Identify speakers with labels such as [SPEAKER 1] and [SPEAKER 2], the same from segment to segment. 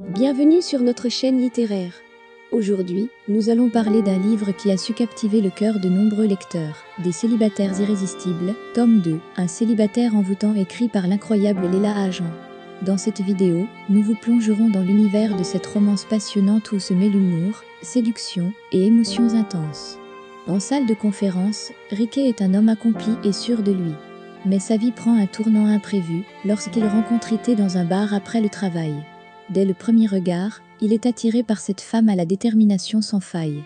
[SPEAKER 1] Bienvenue sur notre chaîne littéraire. Aujourd'hui, nous allons parler d'un livre qui a su captiver le cœur de nombreux lecteurs, Des célibataires irrésistibles, tome 2, un célibataire envoûtant écrit par l'incroyable Léla Agent. Dans cette vidéo, nous vous plongerons dans l'univers de cette romance passionnante où se mêlent humour, séduction et émotions intenses. En salle de conférence, Riquet est un homme accompli et sûr de lui. Mais sa vie prend un tournant imprévu lorsqu'il rencontre Ité dans un bar après le travail. Dès le premier regard, il est attiré par cette femme à la détermination sans faille.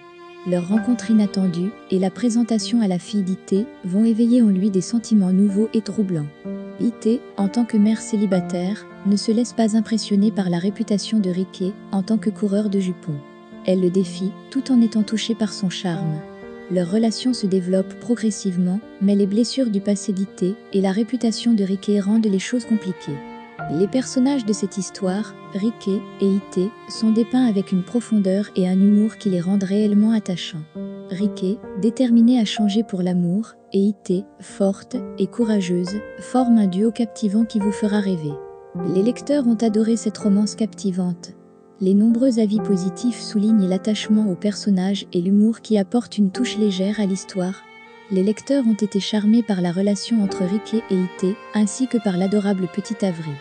[SPEAKER 1] Leur rencontre inattendue et la présentation à la fille d'Ité vont éveiller en lui des sentiments nouveaux et troublants. Ité, en tant que mère célibataire, ne se laisse pas impressionner par la réputation de Riquet en tant que coureur de jupons. Elle le défie, tout en étant touchée par son charme. Leur relation se développe progressivement, mais les blessures du passé d'Ité et la réputation de Riquet rendent les choses compliquées. Les personnages de cette histoire, Riquet et Ité, sont dépeints avec une profondeur et un humour qui les rendent réellement attachants. Riquet, déterminée à changer pour l'amour, et Ité, forte et courageuse, forment un duo captivant qui vous fera rêver. Les lecteurs ont adoré cette romance captivante. Les nombreux avis positifs soulignent l'attachement aux personnages et l'humour qui apporte une touche légère à l'histoire. Les lecteurs ont été charmés par la relation entre Riquet et Ité, ainsi que par l'adorable petite Avery.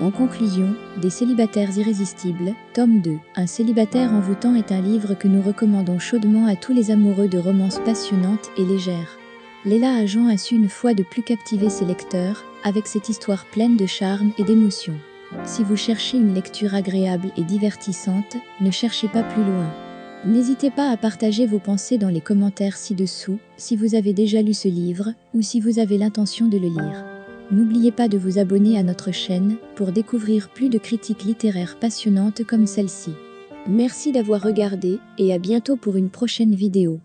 [SPEAKER 1] En conclusion, Des célibataires irrésistibles, tome 2, un célibataire envoûtant est un livre que nous recommandons chaudement à tous les amoureux de romances passionnantes et légères. Léla Agent a su une fois de plus captiver ses lecteurs, avec cette histoire pleine de charme et d'émotion. Si vous cherchez une lecture agréable et divertissante, ne cherchez pas plus loin. N'hésitez pas à partager vos pensées dans les commentaires ci-dessous, si vous avez déjà lu ce livre, ou si vous avez l'intention de le lire. N'oubliez pas de vous abonner à notre chaîne, pour découvrir plus de critiques littéraires passionnantes comme celle-ci. Merci d'avoir regardé, et à bientôt pour une prochaine vidéo.